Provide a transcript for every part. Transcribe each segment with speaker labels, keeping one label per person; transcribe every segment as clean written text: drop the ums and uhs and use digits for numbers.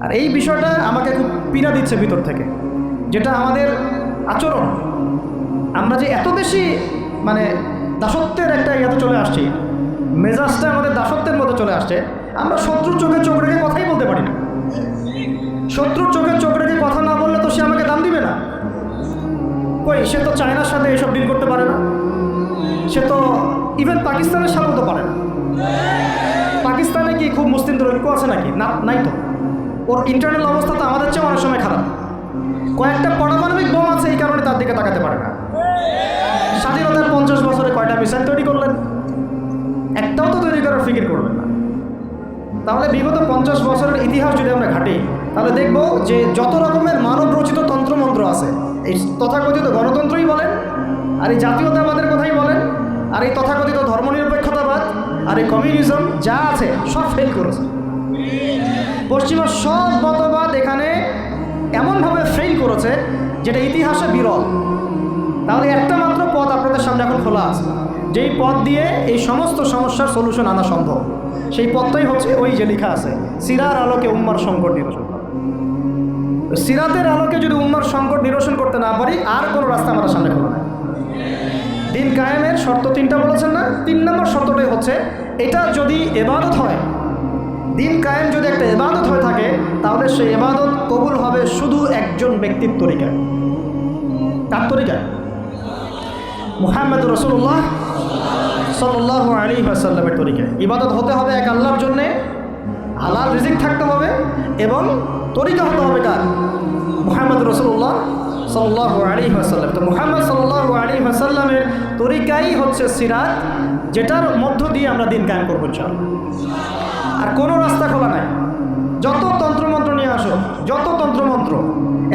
Speaker 1: আর এই বিষয়টা আমাকে খুব পীড়া দিচ্ছে ভিতর থেকে, যেটা আমাদের আচরণ, আমরা যে এত বেশি মানে দাসত্বের একটা ইয়াতে চলে আসছি, মেজাজটা আমাদের দাসত্বের মধ্যে চলে আসছে, আমরা শত্রুর চোখে চোখ রেখে কথাই বলতে পারি না। শত্রুর চোখে চোখ রেখে কথা না বললে তো সে আমাকে দাম দিবে না। কই, সে তো চায়নার সাথে এসব ডিল করতে পারে না, সে তো ইভেন পাকিস্তানের সাথেও তো পারে না। পাকিস্তানে কি খুব মুসলিমদের ঐক্য আছে নাকি? না, নাই তো। ওর ইন্টারনাল অবস্থা তো আমাদের চেয়ে অনেক সময় খারাপ। কয়েকটা পারমাণবিক বোম আছে, এই কারণে তার দিকে তাকাতে পারে না। স্বাধীনতার 50 বছরে কয়টা মিসাইল তৈরি করলেন? একটাও তো তৈরি করার ফিকির করবেন না। তাহলে বিগত 50 বছরের ইতিহাস যদি আমরা ঘাঁটি, তাহলে দেখব যে যত রকমের মানব রচিত তন্ত্রমন্ত্র আছে, এই তথাকথিত গণতন্ত্রই বলেন, আর এই জাতীয়তাবাদের কথাই বলেন, আর এই তথাকথিত ধর্মনিরপেক্ষতাবাদ, আর এই কমিউনিজম যা আছে সব ফেল করেছে। পশ্চিমা সব মতবাদ এখানে এমনভাবে ফেল করেছে যেটা ইতিহাসে বিরল। তাহলে একটা মাত্র পথ আপনাদের সামনে এখন খোলা আছে, যেই পথ দিয়ে এই সমস্ত সমস্যার সলিউশন আনা সম্ভব। সেই পথটাই হচ্ছে ওই যে লেখা আছে, সিরার আলোকে উম্মার সংকট নিরসন করা। সিরাতের আলোকে যদি উম্মার সংকট নিরসন করতে না পারি, আর কোনো রাস্তা আমাদের সামনে খোলা নাই। দিন কায়েমের শর্ত 3টা বলেছেন না? 3 নম্বর শর্তটাই হচ্ছে এটা যদি ইবাদত হয়, দিন কায়েম যদি একটা ইবাদত হয়ে থাকে, তাহলে সেই ইবাদত কবুল হবে শুধু একজন ব্যক্তির তরিকায়। তার তরিকায় মুহাম্মদ রাসূলুল্লাহ সাল্লাল্লাহু আলাইহি ওয়াসাল্লামের তরিকায় ইবাদত হতে হবে এক আল্লাহর জন্যে, হালাল রিজিক থাকতে হবে, এবং তরিকা হতে হবে কার? মুহাম্মদ রাসূলুল্লাহ সাল্লাল্লাহু আলাইহি ওয়াসাল্লাম। তো মুহাম্মদ সাল্লাল্লাহু আলাইহি ওয়াসাল্লামের তরিকাই হচ্ছে সিরাত, যেটার মধ্য দিয়ে আমরা দিন কায়েম করবো ইনশাআল্লাহ। আর কোনো রাস্তা খোলা নাই। যত তন্ত্রমন্ত্র নিয়ে আসো, যত তন্ত্রমন্ত্র,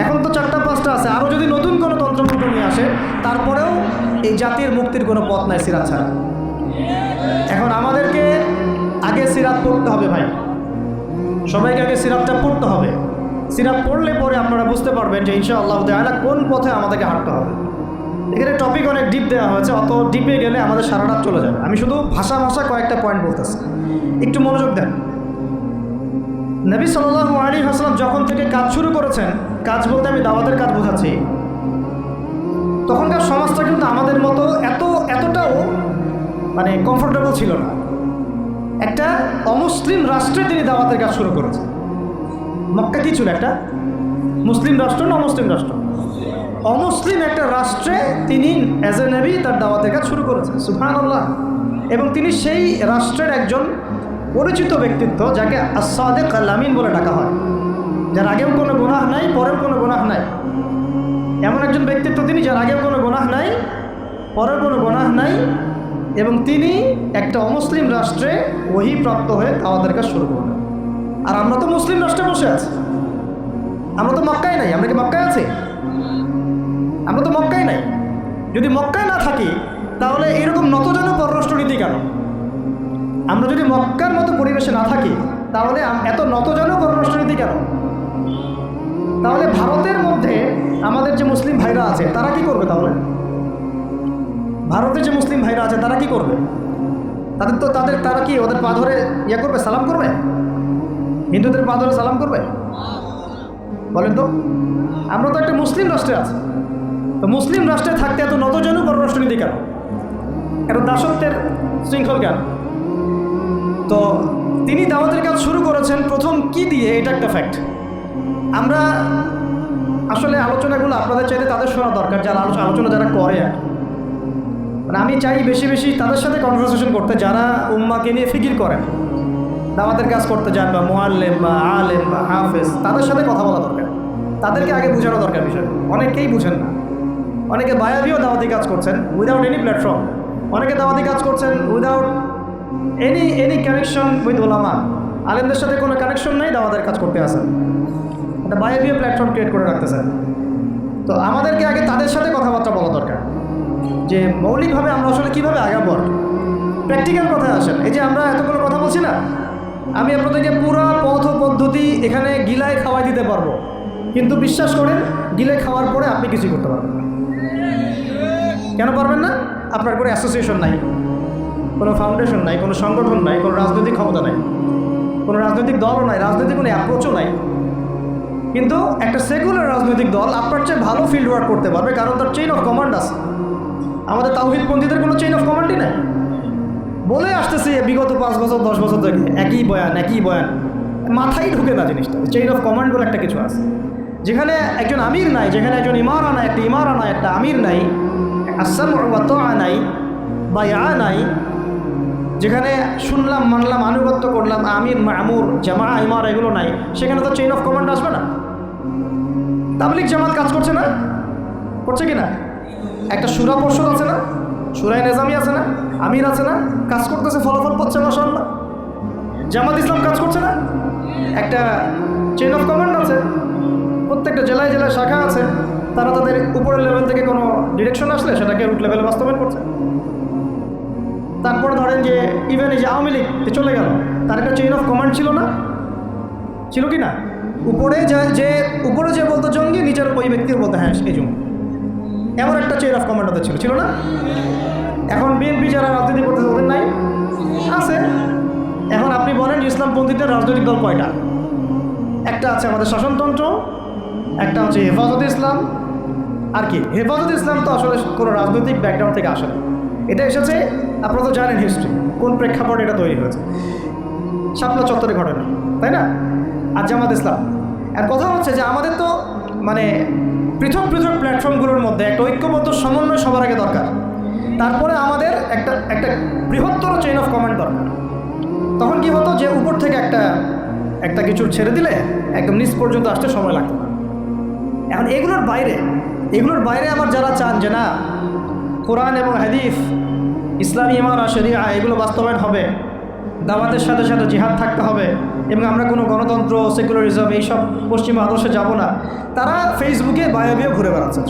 Speaker 1: এখন তো 4টা 5টা আছে, আরও যদি নতুন কোনো তন্ত্রমন্ত্র নিয়ে আসে, তারপরেও এই জাতির মুক্তির কোনো পথ নাই সিরাত ছাড়া। এখন আমাদেরকে আগে সিরাত পড়তে হবে ভাই, সবাইকে আগে সিরাতটা পড়তে হবে। সিরাত পড়লে পরে আপনারা বুঝতে পারবেন যে ইনশাআল্লাহ তাআলা কোন পথে আমাদেরকে হাঁটতে হবে। এখানে টপিক অনেক ডিপ দেওয়া হয়েছে, অত ডিপে গেলে আমাদের সারা রাত চলে যাবে। আমি শুধু ভাষা কয়েকটা পয়েন্ট বলতেছি, একটু মনোযোগ দেন। নবী সাল্লাল্লাহু আলাইহি ওয়াসাল্লাম যখন থেকে কাজ শুরু করেছেন, কাজ বলতে আমি দাওয়াতের কাজ বোঝাচ্ছি, তখনকার সমাজটা কিন্তু আমাদের মতো এতটাও মানে কমফোর্টেবল ছিল না। একটা অমুসলিম রাষ্ট্রে তিনি দাওয়াতের কাজ শুরু করেছেন। মক্কা কি ছিল? একটা মুসলিম রাষ্ট্র না অমুসলিম রাষ্ট্র? অমুসলিম একটা রাষ্ট্রে তিনি অ্যাজ এ নবী তার দাওয়াতের কাজ শুরু করেছেন। সুবহানাল্লাহ। এবং তিনি সেই রাষ্ট্রের একজন পরিচিত ব্যক্তিত্ব, যাকে আস-সাদিক আল-আমিন বলে ডাকা হয়, যার আগেও কোনো গুনাহ নাই, পরেও কোনো গুনাহ নাই। এমন একজন ব্যক্তিত্ব তিনি, যার আগেও কোনো গুনাহ নাই, পরেও কোনো গুনাহ নাই, এবং তিনি একটা অমুসলিম রাষ্ট্রে ওহীপ্রাপ্ত হয়ে দাওয়াতের কাজ শুরু করলেন। আর আমরা তো মুসলিম রাষ্ট্রে বসে আছি, আমরা তো মক্কায় নাই। আমরা কি মক্কায় আছি? আমরা তো মক্কায় নাই। যদি মক্কায় না থাকি, তাহলে এরকম নতজন পররাষ্ট্রনীতি কেন? আমরা যদি মক্কার মতো পরিবেশে না থাকি, তাহলে এত নতজন পররাষ্ট্রনীতি কেন? তাহলে ভারতের মধ্যে আমাদের যে মুসলিম ভাইরা আছে, তারা কি করবে? তাহলে ভারতের যে মুসলিম ভাইরা আছে, তারা কি করবে? তারা কি ওদের পা ধরে ইয়ে করবে, সালাম করবে? হিন্দুদের পা ধরে সালাম করবে? বলেন তো। আমরা তো একটা মুসলিম রাষ্ট্রে আছি, তো মুসলিম রাষ্ট্রে থাকতে এত নতজন পররাষ্ট্রনীতি কেন? এত দাসত্বের শৃঙ্খল কেন? তো তিনি দাওয়াতের কাজ শুরু করেছেন প্রথম কি দিয়ে, এটা একটা ফ্যাক্ট। আমরা আসলে আলোচনাগুলো আপনাদের চাইতে তাদের শোনা দরকার, যারা আলোচনা যারা করে। মানে আমি চাই বেশি বেশি তাদের সাথে কনভারসেশন করতে, যারা উম্মাকে নিয়ে ফিকির করেন, দাওয়াতের কাজ করতে যান, বা মুআল্লিম বা আলেম বা হাফেজ, তাদের সাথে কথা বলা দরকার। তাদেরকে আগে বোঝানো দরকার বিষয়। অনেকেই বুঝেন না। অনেকে বায়াবিও দাওয়াতি কাজ করছেন উইদাউট এনি প্ল্যাটফর্ম। অনেকে দাওয়াতি কাজ করছেন উইদাউট এনি কানেকশন উইথ ওলামা। আলেমদের সাথে কোনো কানেকশন নেই, দাওয়াতের কাজ করতে আসেন, একটা বায়াবিও প্ল্যাটফর্ম ক্রিয়েট করে রাখতেছেন। তো আমাদেরকে আগে তাদের সাথে কথাবার্তা বলা দরকার, যে মৌলিকভাবে আমরা আসলে কীভাবে আগাবো। প্র্যাকটিক্যাল কথায় আসেন। এই যে আমরা এতগুলো কথা বলছি না, আমি আপনাদেরকে পুরো পথ পদ্ধতি এখানে গিলায় খাওয়াই দিতে পারবো, কিন্তু বিশ্বাস করেন গিলে খাওয়ার পরে আপনি কিছুই করতে পারবেন না। কেন পারবেন না? আপনার কোনো অ্যাসোসিয়েশন নাই, কোনো ফাউন্ডেশন নাই, কোনো সংগঠন নাই, কোনো রাজনৈতিক ক্ষমতা নাই, কোনো রাজনৈতিক দলও নাই, রাজনৈতিক কোনো অ্যাপ্রোচও নাই। কিন্তু একটা সেকুলার রাজনৈতিক দল আপনার চেয়ে ভালো ফিল্ড ওয়ার্ক করতে পারবে, কারণ তার চেইন অফ কমান্ড আছে। আমাদের তাওহীদপন্থীদের কোনো চেইন অফ কমান্ডই নেই। বলে আসতেছি বিগত 5 বছর 10 বছর থেকে একই বয়ান, মাথায় ঢুকে না জিনিসটা। চেইন অফ কমান্ড বলে একটা কিছু আছে, যেখানে একজন আমির নাই, যেখানে একজন ইমারা নাই, একটা আমির নাই, আসসামউ ওয়া তাআ নাই, বায়আ নাই, যেখানে শুনলাম মানলাম আনুগত্য করলাম, আমির মামুর জামা ইমারা এগুলো নাই, সেখানে তো চেইন অফ কমান্ড আসবে না। তাবলীগ জামাত কাজ করছে না, করছে কি না? একটা সূরা পর্ষদ আছে না, সূরায়ে নিজামি আছে না, আমির আছে না, কাজ করতেছে, ফলাফল পাচ্ছে মাশাআল্লাহ। জামাত ইসলাম কাজ করছে না, একটা চেইন অফ কমান্ড আছে, প্রত্যেকটা জেলায় জেলায় শাখা আছে, তারা তাদের উপরের লেভেল থেকে কোনো ডিরেকশন আসলে সেটাকে রুট লেভেলে বাস্তবায়ন করছে। তারপরে ধরেন যে ইভেন এই যে আওয়ামী লীগ চলে গেল, তার একটা চেইন অফ কমান্ড ছিল না, ছিল কি না? উপরে যে বলতো জঙ্গি, নিচের ওই ব্যক্তির বলতো হ্যাঁ এই জঙ্গি, এমন একটা চেইন অফ কমান্ড ওদের ছিল না? এখন বিএনপি যারা রাজনীতি করতেছে ওদের নাই, আছে। এখন আপনি বলেন ইসলামপন্থীদের রাজনৈতিক দল কয়টা? একটা আছে আমাদের শাসনতন্ত্র, একটা হচ্ছে হেফাজতে ইসলাম, আর কি হেফাজতে ইসলাম তো আসলে কোনো রাজনৈতিক ব্যাকগ্রাউন্ড থেকে আসে না, এটা এসেছে আপনারা তো জানেন হিস্ট্রি, কোন প্রেক্ষাপটে এটা তৈরি হয়েছে, শাপলা চত্বরে ঘটনা, তাই না? আর জামাত ইসলাম। আর কথা হচ্ছে যে আমাদের তো মানে পৃথক পৃথক প্ল্যাটফর্মগুলোর মধ্যে একটা ঐক্যবদ্ধ সমন্বয় সবার আগে দরকার, তারপরে আমাদের একটা বৃহত্তর চেইন অফ কমান্ড দরকার। তখন কি হতো যে উপর থেকে একটা কিছু ছেড়ে দিলে একদম নিচ পর্যন্ত আসতে সময় লাগতো না। এখন এগুলোর বাইরে আমার যারা চান যে না কোরআন এবং হাদিস, ইসলামী ইমারা শরিয়া এগুলো বাস্তবায়ন হবে, দাওয়াতের সাথে সাথে জিহাদ থাকতে হবে, এবং আমরা কোনো গণতন্ত্র সেকুলারিজম এইসব পশ্চিমা আদর্শে যাব না, তারা ফেসবুকে বায়োবিও ঘুরে বেড়াচ্ছেন।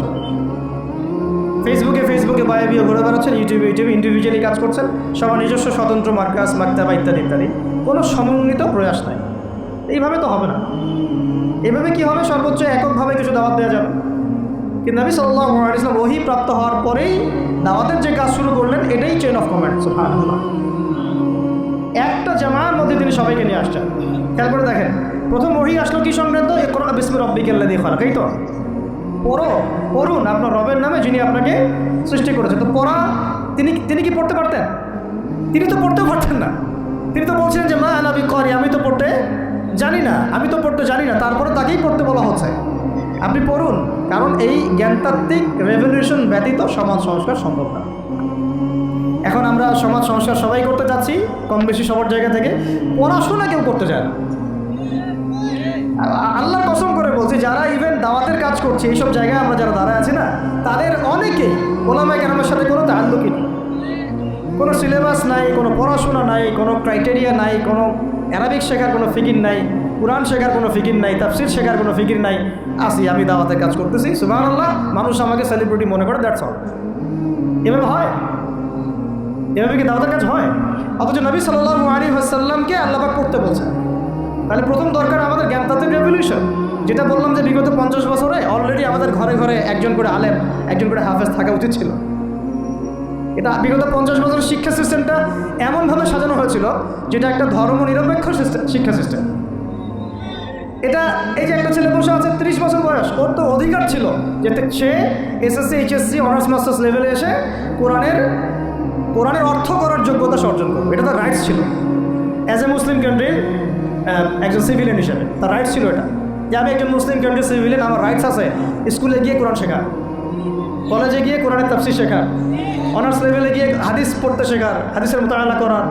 Speaker 1: ফেসবুকে বায়োবিও ঘুরে বেড়াচ্ছেন, ইউটিউবে ইন্ডিভিজুয়ালি কাজ করছেন, সবার নিজস্ব স্বতন্ত্র মার্কাস মাক্তাবা ইত্যাদি ইত্যাদি, কোনো সমন্বিত প্রয়াস নাই। এইভাবে তো হবে না। এভাবে কি হবে? সর্বোচ্চ এককভাবে কিছু দাওয়াত দেওয়া যাবে। কিন্তু নবী সাল্লাল্লাহু আলাইহি ওয়াসাল্লাম ওহী প্রাপ্ত হওয়ার পরেই দাওয়াতের যে কাজ শুরু করলেন, এটাই চেইন অফ কমান্ড। সুবহানাল্লাহ। একটা জামার মধ্যে তিনি সবাইকে নিয়ে আসছেন। খেয়াল করে দেখেন, প্রথম ওহী আসলো কি সংক্রান্ত? ইকরা বিসমি রাব্বিকাল্লাযী খালাক, এই তো পড়ুন আপনার রবের নামে যিনি আপনাকে সৃষ্টি করেছেন। তো পড়া তিনি কি পড়তে পারতেন? তিনি তো পড়তেও পারতেন না। তিনি তো বলছিলেন যে মা আনা বিকারি, আমি তো পড়তে জানি না, তারপরে তাকেই পড়তে বলা হচ্ছে আপনি পড়ুন, কারণ এই জ্ঞানতাত্ত্বিক রেভলিউশন ব্যতীত সমাজ সংস্কার সম্ভব না। এখন আমরা সমাজ সংস্কার সবাই করতে যাচ্ছি, কম বেশি সবার জায়গা থেকে, পড়াশোনা কেউ করতে চায় না। আল্লাহর কসম করে বলছি, যারা ইভেন দাওয়াতের কাজ করছে এইসব জায়গায় আমরা যারা দাঁড়ায় আছি না, তাদের অনেকেই ওলামায়ে কেরামের সাথে কোনো তাআল্লুকই নেই, কোনো সিলেবাস নাই, কোনো পড়াশোনা নাই, কোনো ক্রাইটেরিয়া নাই, কোনো অ্যারাবিক শেখার কোনো ফিকির নাই, কুরআন শেখার কোনো ফিকির নাই, তাফসির শেখার কোনো ফিকির নাই। আমি দাওয়াতের কাজ করতেছি, সুবহানাল্লাহ, মানুষ আমাকে সেলিব্রিটি মনে করে, দ্যাটস অল। এভাবে হয়? এভাবে কি দাওয়াতের কাজ হয়? অথচ নবী সাল্লাল্লাহু আলাইহি ওয়াসাল্লামকে আল্লাহ পাক পড়তে বলছেন। তাহলে প্রথম দরকার আমাদের জ্ঞানতাত্ত্বিক রেভলিউশন, যেটা বললাম যে বিগত 50 বছরে অলরেডি আমাদের ঘরে ঘরে একজন করে আলেম, একজন করে হাফেজ থাকা উচিত ছিল। এটা বিগত 50 বছরের শিক্ষা সিস্টেমটা এমনভাবে সাজানো হয়েছিল যেটা একটা ধর্ম নিরপেক্ষ শিক্ষা সিস্টেম। এটা এই যে একটা ছেলে বসে আছে 30 বছর বয়স, ওর তো অধিকার ছিল যে সে এসএসসি এইচএসসি অনার্স মাস্টার্স লেভেলে এসে কোরআনের অর্থ করার যোগ্যতা অর্জন করবে, এটা তার রাইটস ছিল। অ্যাজ এ মুসলিম কান্ট্রির একজন সিভিলিয়ান হিসেবে তার রাইটস ছিল এটা, যে আমি একজন মুসলিম কান্ট্রির সিভিলিয়ান, আমার রাইটস আছে স্কুলে গিয়ে কোরআন শেখা, কলেজে গিয়ে কোরআনের তাফসীর শেখা, অনার্স লেভেলে গিয়ে হাদিস পড়তে শেখার, হাদিসের মুতাআলা করার।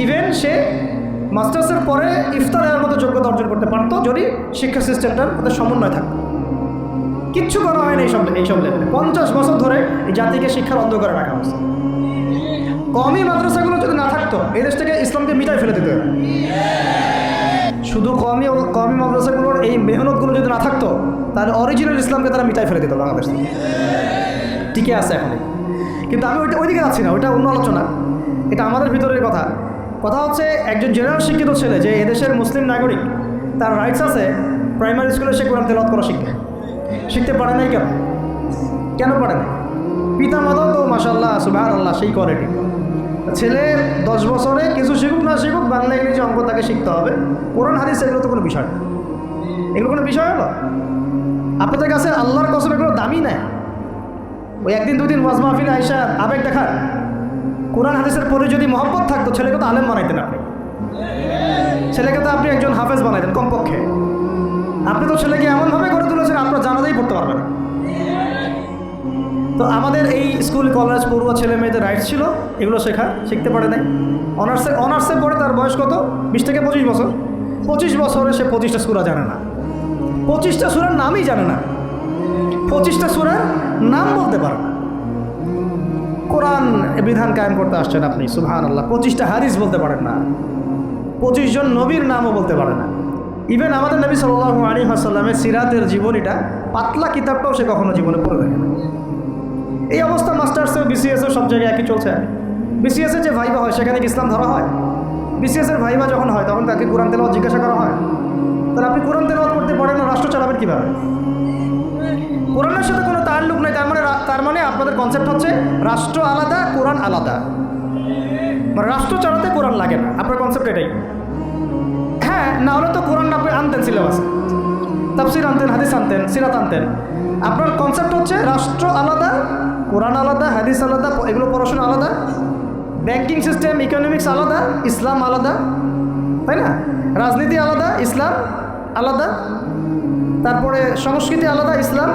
Speaker 1: ইভেন সে মাস্টার্সের পরে ইফতারের মতো যোগ্যতা অর্জন করতে পারতো যদি শিক্ষা সিস্টেমটার মধ্যে সমন্বয় থাকতো। কিচ্ছু করা হয় না এইসব লেভেলে। 50 বছর ধরে এই জাতিকে শিক্ষার অন্ধকারে রাখা হয়েছে। কওমি মাদ্রাসাগুলো যদি না থাকতো, এই দেশ থেকে ইসলামকে মিটাই ফেলে দিতে হবে। শুধু কওমি মাদ্রাসাগুলোর এই মেহনতগুলো যদি না থাকতো, তাহলে অরিজিনাল ইসলামকে তারা মিটাই ফেলে দিত বাংলাদেশ থেকে। টিকে আছে এখন, কিন্তু আমি ওইদিকে যাচ্ছি না, ওইটা অন্য আলোচনা, এটা আমাদের ভিতরের কথা হচ্ছে একজন জেনারেল শিক্ষিত ছেলে যে এদেশের মুসলিম নাগরিক, তার রাইটস আছে প্রাইমারি স্কুলে সে কোরআন তেলাওয়াত করা শিখতে পারে নাই। কেন পারে নাই? পিতা মাতা তো মাশাআল্লাহ সুবহানাল্লাহ সেই কোয়ালিটি। ছেলে 10 বছরে কিছু শিখুক না শিখুক, বাংলা ইংরেজি অঙ্ক তাকে শিখতে হবে, কোরআন হাদিস এগুলো তো কোনো বিষয় না। এগুলো কোনো বিষয় হলো? আপনাদের কাছে আল্লাহর কসম এগুলো দামি নেয়। ওই একদিন দুদিন ওয়াজ মাহফিলে আইসা আবেগ দেখার, কোরআন হাদিসের পরে যদি মহব্বত থাকতো ছেলেকে তো আলেম বানাইতেন আপনি, ছেলেকে তো আপনি একজন হাফেজ বানাইতেন কমপক্ষে। আপনি তো ছেলেকে এমনভাবে গড়ে তুলেছেন আপনার জানাজাই পড়তে পারবেন না। তো আমাদের এই স্কুল কলেজ পড়ুয়া ছেলে মেয়েদের রাইটস ছিল এগুলো শিখতে পারে নাই। অনার্সে পড়ে তার বয়স কত? 20 থেকে 25 বছর। 25 বছরে সে 25টা সূরা জানে না, 25টা সূরার নামই জানে না, 25টা সূরার নাম বলতে পারে না। কোরআন বিধান কায়েম করতে আসছেন আপনি, সুবহানাল্লাহ। 25টা হাদিস বলতে পারেন না, 25 জন নবীর নামও বলতে পারে না। ইভেন আমাদের নবী সাল্লাল্লাহু আলাইহি ওয়াসাল্লামের সিরাতের জীবনীটা পাতলা কিতাবটাও সে কখনো জীবনে পড়ে দেখে না। এই অবস্থা মাস্টার্সেও বিসিএসও সব জায়গায় একই চলছে। বিসিএসের যে ভাইবা হয় সেখানে কি ইসলাম ধরা হয়? বিসিএসের ভাইবা যখন হয় তখন তাকে কোরআন তেলাওয়াত জিজ্ঞাসা করা হয়। তাহলে আপনি কোরআন তেলাওয়াত করতে পারেন না, রাষ্ট্র চালাবেন কীভাবে? কোরআনের সাথে কোনো তাল্লুক নেই। তার মানে আপনাদের কনসেপ্ট হচ্ছে রাষ্ট্র আলাদা, কোরআন আলাদা। মানে রাষ্ট্র চালাতে কোরআন লাগে না, আপনার কনসেপ্ট এটাই। হ্যাঁ, না হলে তো কোরআন আপনি আনতেন সিলেবাসে, তাফসির আনতেন, হাদিস আনতেন, সিরাত আনতেন। আপনার কনসেপ্ট হচ্ছে রাষ্ট্র আলাদা, কোরআন আলাদা, হাদিস আলাদা, এগুলো পড়াশোনা আলাদা, ব্যাংকিং সিস্টেম, ইকোনমিক্স আলাদা, ইসলাম আলাদা, তাই না? রাজনীতি আলাদা, ইসলাম আলাদা, তারপরে সংস্কৃতি আলাদা, ইসলাম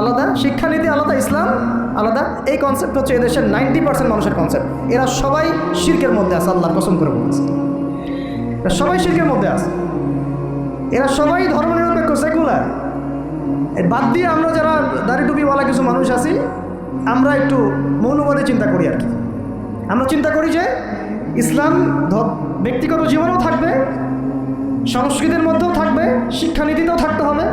Speaker 1: আলাদা, শিক্ষানীতি আলাদা, ইসলাম আলাদা। এই কনসেপ্ট হচ্ছে এদেশের 90% মানুষের কনসেপ্ট। এরা সবাই শিরকের মধ্যে আছে, আল্লাহর কসম করে বলছে, এরা সবাই শিরকের মধ্যে আছে। এরা সবাই ধর্মনিরপেক্ষ, সেকুলার। এর বাদ দিয়ে আমরা যারা দাড়ি টুপিওয়ালা কিছু মানুষ আছি, আমরা একটু মৌলবাদী চিন্তা করি আর কি। আমরা চিন্তা করি যে ইসলাম ব্যক্তিগত জীবনেও থাকবে, সংস্কৃতির মধ্যেও থাকবে, শিক্ষানীতিতেও থাকতে হবে,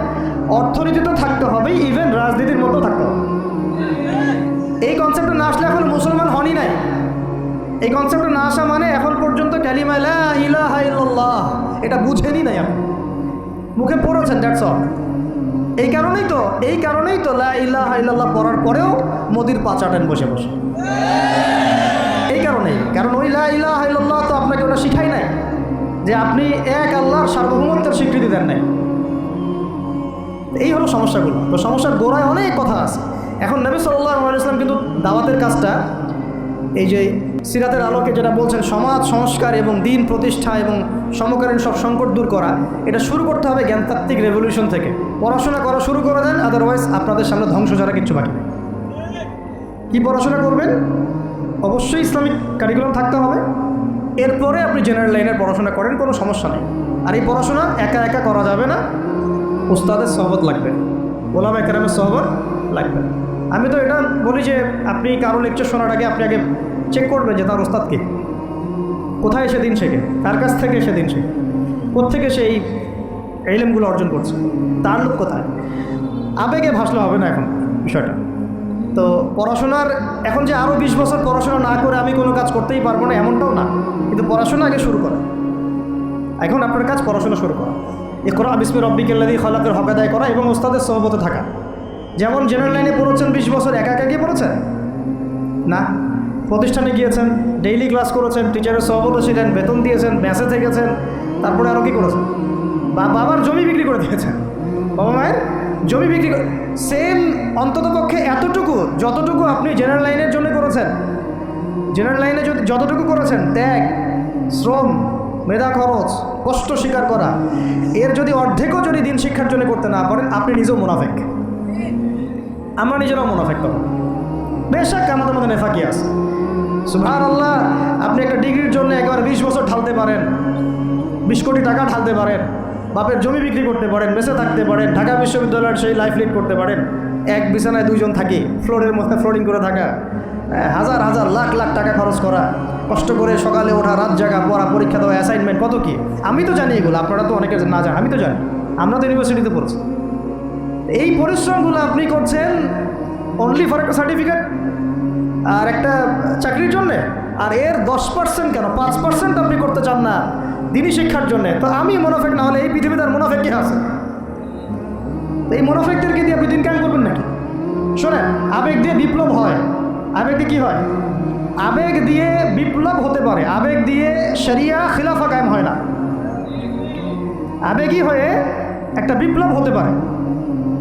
Speaker 1: অর্থনীতিতেও থাকতে হবে, ইভেন রাজনীতির মধ্যেও থাকতে হবে। এই কনসেপ্টে না আসলে এখন মুসলমান হনই নাই। এই কনসেপ্টে না আসা মানে এখন পর্যন্ত কালিমা লা ইলাহা ইল্লাল্লাহ এটা বুঝেনি নাই, আপনি মুখে পড়েছেন, দ্যাটস অল। এই কারণেই তো লা ইলাহা ইল্লাল্লাহ পড়ার পরেও মোদির পা চাটেন বসে বসে। এই কারণ ওই লা ইলাহা ইল্লাল্লাহ তো আপনাকে ওটা শিখাই নাই যে আপনি এক আল্লাহর সার্বভৌমত্বের স্বীকৃতি দেন নাই। এই হলো সমস্যাগুলো। তো সমস্যার গোড়ায় অনেক কথা আছে। এখন নবী সাল্লাল্লাহু আলাইহি ওয়াসাল্লাম কিন্তু দাওয়াতের কাজটা, এই যে সিরাতের আলোকে যেটা বলছেন সমাজ সংস্কার এবং দিন প্রতিষ্ঠা এবং সমকালীন সব সংকট দূর করা, এটা শুরু করতে হবে জ্ঞানতাত্ত্বিক রেভলিউশন থেকে। পড়াশোনা করা শুরু করে দেন, আদারওয়াইজ আপনাদের সামনে ধ্বংস ছাড়া কিচ্ছু বাকি নেই। কী পড়াশোনা করবেন? অবশ্যই ইসলামিক কারিকুলাম থাকতে হবে। এরপরে আপনি জেনারেল লাইনের পড়াশোনা করেন, কোনো সমস্যা নেই। আর এই পড়াশোনা একা একা করা যাবে না, উস্তাদের সহবত লাগবে, ওলামা একরামের সহবত লাগবে। আমি তো এটা বলি যে আপনি কারো লেকচার শোনার আগে আপনি আগে চেক করবেন যে তার ওস্তাদ কে, কোথায় এসে দিন শেখে, কার কাছ থেকে এসে দিন শেখে, কোত্থেকে সে এই ইলমগুলো অর্জন করছে, তার লোক কোথায়। আবেগে ভাসলে হবে না এখন বিষয়টা। তো পড়াশোনার এখন যে আরও 20 বছর পড়াশোনা না করে আমি কোনো কাজ করতেই পারবো না এমনটাও না, কিন্তু পড়াশোনা আগে শুরু করা। এখন আপনার কাজ পড়াশোনা শুরু করা, ইকরা বিসমি রাব্বিকাল্লাযী খালাকের হক আদায় করা এবং ওস্তাদের সহবতে থাকা। যেমন জেনারেল লাইনে পড়েছেন 20 বছর, একা একা গিয়ে পড়েছেন না, প্রতিষ্ঠানে গিয়েছেন, ডেইলি ক্লাস করেছেন, টিচারের সহবত ছিলেন, বেতন দিয়েছেন, মেসে থেকেছেন, তারপরে আরও কী করেছেন? বাবার জমি বিক্রি করে দিয়েছেন, বাবা মায়ের জমি বিক্রি করে, সেম অন্ততপক্ষে এতটুকু যতটুকু আপনি জেনারেল লাইনের জন্য করেছেন, জেনারেল লাইনে যতটুকু করেছেন, ত্যাগ, শ্রম, মেধা খরচ, কষ্ট স্বীকার করা, এর যদি অর্ধেকও যদি দিন শিক্ষার জন্য করতে না পারেন, আপনি নিজেও মুনাফেক। আমরা নিজেরাও মুনাফেক তখন। বেশক আমাদের মধ্যে নেফাকি আছে, সুবহানাল্লাহ। আপনি একটা ডিগ্রির জন্য একবার 20 বছর ঢালতে পারেন, 20 কোটি টাকা ঢালতে পারেন, বাপের জমি বিক্রি করতে পারেন, বেঁচে থাকতে পারেন, ঢাকা বিশ্ববিদ্যালয়ের সেই লাইফ লিড করতে পারেন, এক বিছানায় 2 জন থাকি, ফ্লোরের মধ্যে ফ্লোরিং করে থাকা, হাজার হাজার লাখ লাখ টাকা খরচ করা, কষ্ট করে সকালে ওঠা, রাত জাগা, পড়া, পরীক্ষা দেওয়া, অ্যাসাইনমেন্ট, কত কি। আমি তো জানি এগুলো, আপনারা তো অনেকে না জানেন, আমি তো জানি, আমরা তো ইউনিভার্সিটিতে পড়েছি। এই পরিশ্রমগুলো আপনি করছেন অনলি ফর একটা সার্টিফিকেট আর একটা চাকরির জন্যে, আর এর 10% কেন 5% আপনি করতে চান না দিনী শিক্ষার জন্যে। তো আমি মুনাফেক না হলে এই পৃথিবীতে আর মুনাফেক কে আছে? এই মুনাফেকদেরকে দিয়ে আপনি দিন কায়েম করবেন নাকি? শোনেন, আবেগ দিয়ে বিপ্লব হয়, আবেগ দিয়ে কী হয়? আবেগ দিয়ে বিপ্লব হতে পারে, আবেগ দিয়ে শরিয়া খিলাফা কায়েম হয় না। আবেগী হয়ে একটা বিপ্লব হতে পারে,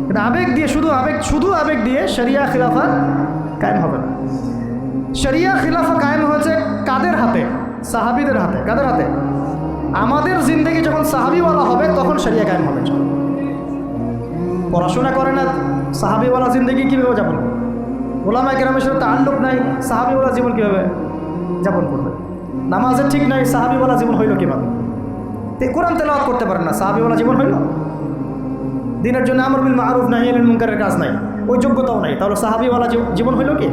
Speaker 1: কিন্তু আবেগ দিয়ে শুধু আবেগ দিয়ে শরিয়া খিলাফা কায়েম হবে না। শরিয়া খিলাফা কায়েম হয়েছে কাদের হাতে? সাহাবীদের হাতে। কাদের হাতে? আমাদের জিন্দেগি যখন সাহাবিওয়ালা হবে তখন শরিয়া কায়েম হবে। পড়াশোনা করে না, সাহাবিওয়ালা জিন্দেগি কীভাবে যাপন করবে? ওলামায়ে কেরামের সাথে তাআল্লুক নাই, সাহাবিওয়ালা জীবন কীভাবে যাপন করবে? নামাজের ঠিক নাই, সাহাবিওয়ালা জীবন হইল কীভাবে? কোরআন তেলাওয়াত করতে পারেন না, সাহাবিওয়ালা জীবন হইল? দিনের জন্য আমর বিল মারুফ নাহি আনিল মুনকারের কাজ নাই, ওই যোগ্যতাও নাই, তাহলে সাহাবিওয়ালা জীবন হইল কি?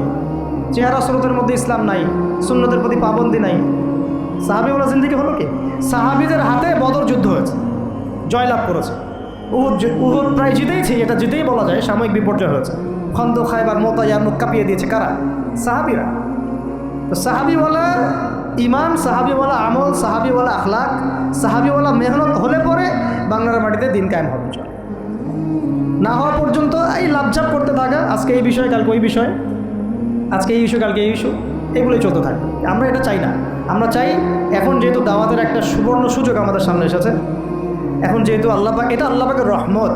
Speaker 1: চেহারা স্রোতের মধ্যে ইসলাম নাই, সুন্নতের প্রতি পাবন্দি নাই, সাহাবিওয়ালা জিন্দেগি হলো কি? সাহাবিদের হাতে বদর যুদ্ধ হয়েছে, জয়লাভ করেছে। উহুদ প্রায় জিতেইছে, এটা জিতেই বলা যায়, সাময়িক বিপর্যয় হয়েছে। খন্দক, খায়বার, মোতায়ার মুখ কাঁপিয়ে দিয়েছে কারা? সাহাবিরা। তো সাহাবিওয়ালা ইমান, সাহাবিওয়ালা আমল, সাহাবিওয়ালা আখলাক, সাহাবিওয়ালা মেহনত হলে পরে বাংলার মাটিতে দিন কায়েম হবে। না হওয়া পর্যন্ত এই লাভঝাপ করতে থাকা, আজকে এই বিষয় কালকে ওই বিষয়, আজকে এই ইস্যু কালকে এই ইস্যু, এগুলোই চলতে থাকে। আমরা এটা চাই না। আমরা চাই এখন যেহেতু দাওয়াতের একটা সুবর্ণ সুযোগ আমাদের সামনে এসেছে, এখন যেহেতু আল্লাহ পাক, এটা আল্লাহ পাকের রহমত,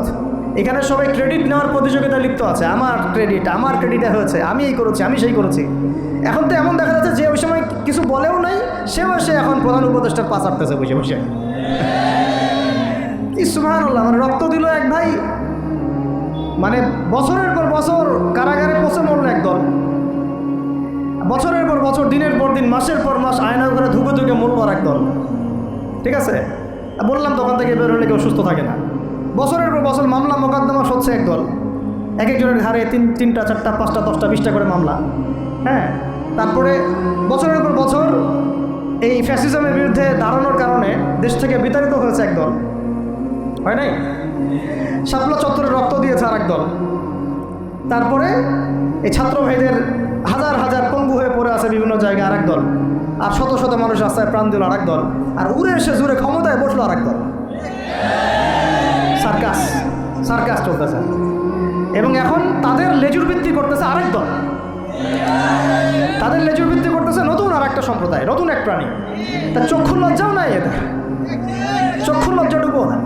Speaker 1: এখানে সবাই ক্রেডিট নেওয়ার প্রতিযোগিতায় লিপ্ত আছে। আমার ক্রেডিটে হয়েছে, আমি এই করেছি, আমি সেই করেছি। এখন তো এমন দেখা যাচ্ছে যে ওই সময় কিছু বলেও নাই, সেও সে এখন প্রধান উপদেষ্টার পাশ আটতেছে বসে বসে। কি সুবহানাল্লাহ! মানে রক্ত দিল এক ভাই, মানে বছরের পর বছর কারাগারে পচে মরল একদল, বছরের পর বছর, দিনের পর দিন, মাসের পর মাস আয়না করে ধুকে ধুকে মরল আর একদল। ঠিক আছে, বললাম দোকান থেকে বের হলে কেউ সুস্থ থাকে না। বছরের পর বছর মামলা মোকদ্দমা হচ্ছে একদল, এক একজনের ঘাড়ে 3টা 4টা 5টা 10টা 20টা করে মামলা। হ্যাঁ, তারপরে বছরের পর বছর এই ফ্যাসিজমের বিরুদ্ধে দাঁড়ানোর কারণে দেশ থেকে বিতাড়িত হয়েছে একদল, হয় নাই? শাপলা চত্বরে রক্ত দিয়েছে আর একদল। তারপরে এই ছাত্র ভাইদের হাজার হাজার পঙ্গু হয়ে পড়ে আছে বিভিন্ন জায়গায় আর একদল, আর শত শত মানুষ রাস্তায় প্রাণ দিল আর একদল, আর উড়ে এসে জুড়ে ক্ষমতায় বসলো আর একদল। সার্কাস চলতেছে, এবং এখন তাদের লেজুর ভিত্তি করতেছে আরেক দল, তাদের লেজুর ভিত্তি করতেছে নতুন আর একটা সম্প্রদায়, নতুন এক প্রাণী। তার চক্ষু লজ্জাও নাই, এদের চক্ষু লজ্জাটুকুও না।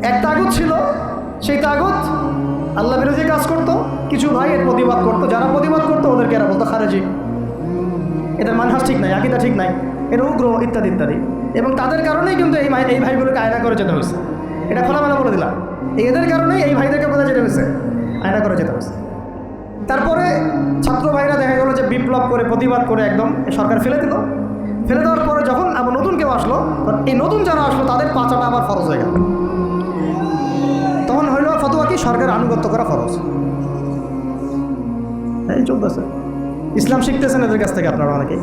Speaker 1: এক তাগুত ছিল, সেই তাগুত আল্লাহ বিরোধী কাজ করতো, কিছু ভাই এর প্রতিবাদ করতো, যারা প্রতিবাদ করতো ওদেরকে এরা বলতো খারেজি, এদের মানহাজ ঠিক নাই, আকীদা ঠিক নাই, এরা উগ্র, ইত্যাদি ইত্যাদি। এবং তাদের কারণেই কিন্তু এই ভাইগুলোকে আয়না করে যেতে হয়েছে। এটা খোলামেলা বলে দিলাম, এদের কারণেই এই ভাইদেরকে বোঝা যেতে হয়েছে, আয়না করে যেতে হয়েছে। তারপরে ছাত্র ভাইরা দেখা গেল যে বিপ্লব করে, প্রতিবাদ করে একদম সরকার ফেলে দিল। ফেলে দেওয়ার পরে যখন আবার নতুন কেউ আসলো, এই নতুন যারা আসলো তাদের পাচাটা আবার ফরজ হয়ে গেল। তখন হইল ফতোয়া কি? সরকারের আনুগত্য করা ফরজ। এই চলতেছে, ইসলাম শিখতেছেন এদের কাছ থেকে আপনারা অনেকেই।